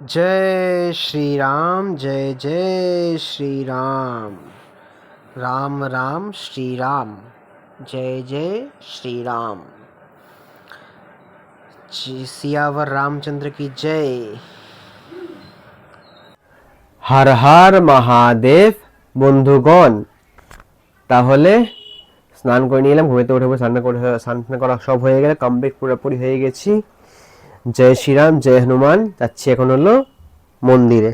जय श्री राम, जय जय श्री राम। राम राम श्री राम, जय जय श्री राम। सियावर रामचंद्र की जय। हर हर महादेव। বন্ধুগণ, তাহলে স্নান করে নিলাম, ঘুমেতে উঠে স্নান করা সব হয়ে গেলে কমপ্লিট পুরোপুরি হয়ে গেছি। জয় শ্রীরাম, জয় হনুমান। যাচ্ছি এখন হলো মন্দিরে,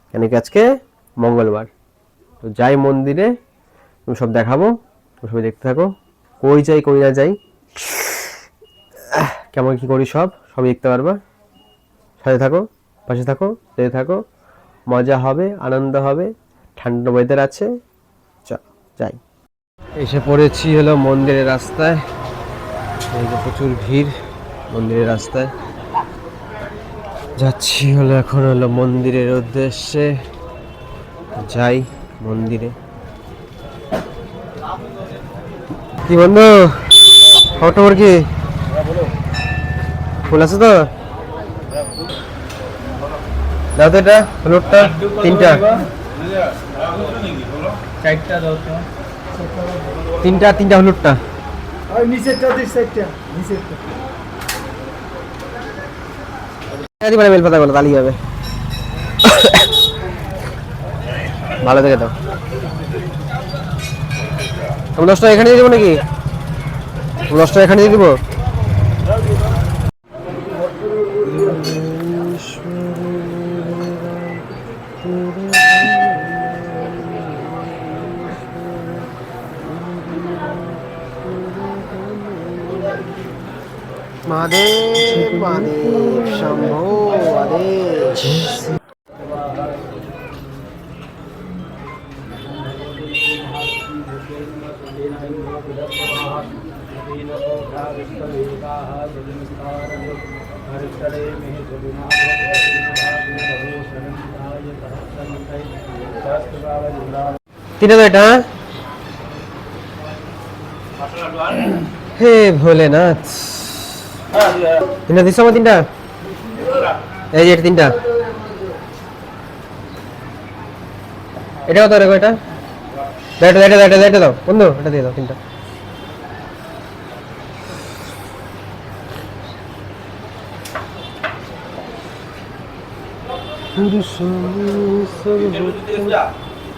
কেন কি আজকে মঙ্গলবার। তো যাই মন্দিরে, তুমি সব দেখাবো, তুমি সবাই দেখতে থাকো। কই যাই কই না যাই, কেমন কি করি সবই দেখতে পারবা। সাথে থাকো, পাশে থাকো, যেতে থাকো, মজা হবে, আনন্দ হবে, ঠান্ডা ওয়েদার আছে। চল যাই। এসে পড়েছি হলো মন্দিরের রাস্তায়। এই যে প্রচুর ভিড় মন্দিরের রাস্তায়। যাচ্ছি হলো এখন হলো মন্দিরের উদ্দেশ্যে। যাই মন্দিরে। কি বন্ধু, খবর কি? ফুল আছে তো? দাও তো, এটা হলুদটা তিনটা, তিনটা হলুদটা। বেলপাতা গুলো তালি হবে। ভালো থেকে দাও। তুমি 10 টাকা এখানে দিয়ে দেবো নাকি? 10 টাকা এখানে দিয়ে দেবো। महादेव महादेव शंभो आदेश। तीन बेटा। हे भोलेनाथ, তিনটা দিছো আমার? তিনটা এই যে তিনটা। এটা কত রে? এটা এটা দাও বন্ধু, এটা দিয়ে দাও তিনটা।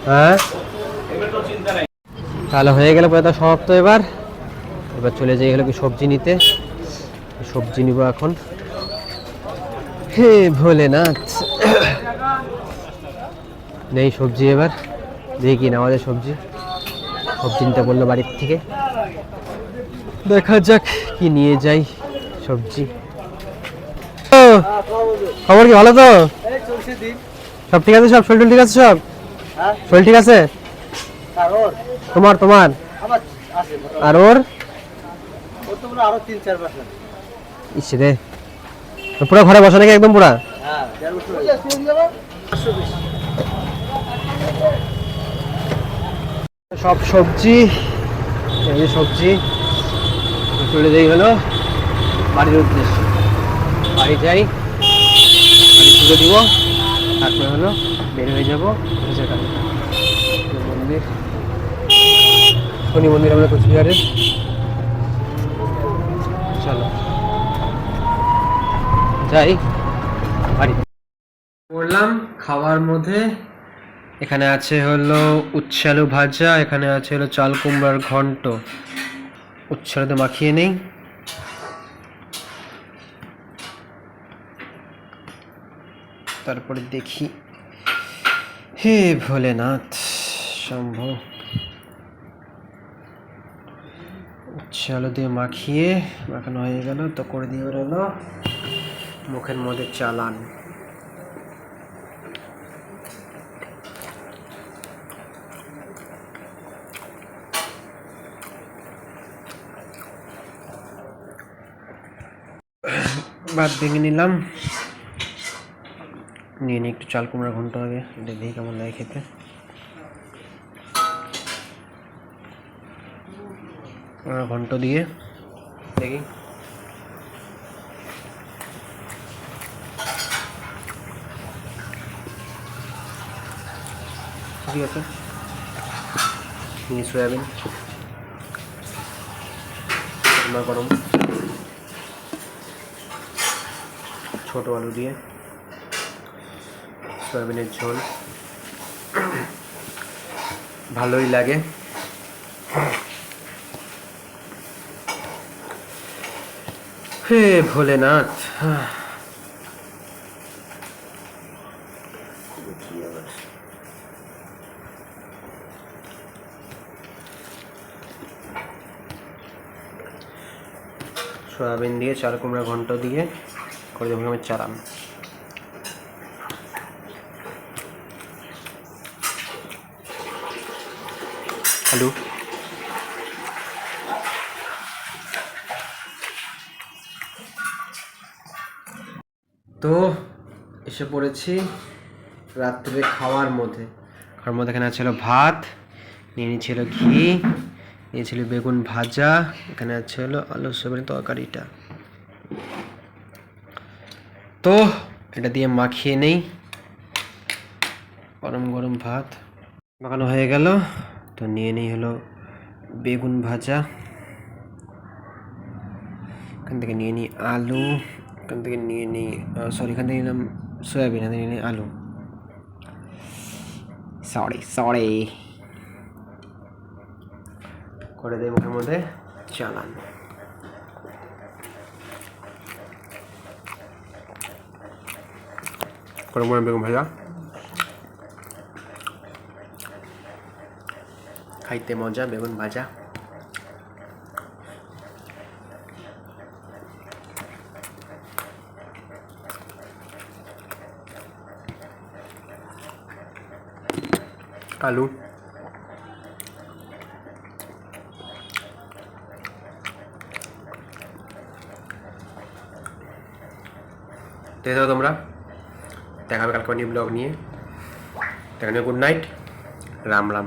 হ্যাঁ তাহলে হয়ে গেল পরে সমাপ্ত। এবার চলে যাই হলো কি সবজি নিতে। সবজি নিব এখন। হে ভোলেনাথ, নেই সবজি। এবার দেখি না আমাদের সবজি নিতে বললো বাড়ির থেকে। দেখা যাক কি নিয়ে যাই সবজি। খবর কি, ভালো তো? সব ঠিক আছে? সব শরীর ঠিক আছে? সব শরীর ঠিক আছে? তোমার আর ওর ইচ্ছে রে, পুরো ঘরে বসা নাকি? একদম পুরা সব সবজি। এই যে সবজি চলে যাই হলো বাড়ির উদ্দেশ্যে। বাড়ি যাই, বাড়ি তুলে দিব, তারপরে হলো বের হয়ে যাবো মন্দির। শনি মন্দির আমরা কোচবিহারে। চলো যাই বাড়ি। করলাম খাওয়ার মধ্যে এখানে আছে হলো উচ্ছে আলু ভাজা, এখানে আছে হলো চাল কুমড়ার ঘন্ট। উচ্ছে আলুতে মাখিয়ে নেই। তারপরে দেখি। হে ভোলেনাথ শম্ভো। উচ্ছে আলু দিয়ে মাখানো হয়ে গেল, তো করে দিয়ে বেরোলো মুখের মধ্যে চালান। ভাত ভেঙে নিলাম, নিয়ে নিয়ে একটু চাল কুমড়া ঘন্ট আগে দেখি কেমন লাগে খেতে। ঘন্ট দিয়ে দেখি। ঠিক আছে, নিয়ে সয়াবিন গরম, ছোট আলু দিয়ে সয়াবিনের ঝোল ভালোই লাগে। হে ভোলেনাথ। সয়াবিন দিয়ে চাল কুমড়া ঘন্ট দিয়ে করে দেবো আমি চালান। আলু তো এসে পড়েছি রাত্রে খাওয়ার মধ্যে। এখানে ছিল ভাত, নিয়ে নিয়েছিল ঘি, নিয়েছিল বেগুন ভাজা, এখানে ছিল আলু সয়াবিনের তরকারিটা। তো এটা দিয়ে মাখিয়ে নেই। গরম গরম ভাত মাখানো হয়ে গেল। তো নিয়ে নেই হলো বেগুন ভাজা, এখান থেকে নিয়ে নিই আলু, এখান থেকে নিয়ে নিই এখান থেকে নিলাম সয়াবিন, এখান থেকে নিয়ে নিই আলু, সরি করে দেয় মুখের মধ্যে চালান। গরম গরম বেগুন ভাজা খাইতে মজা, বেগুন ভাজা। আলু দেখে দাও তোমরা, দেখাবে কালকে নিউ ব্লগ নিয়ে। Good night, Ram Ram.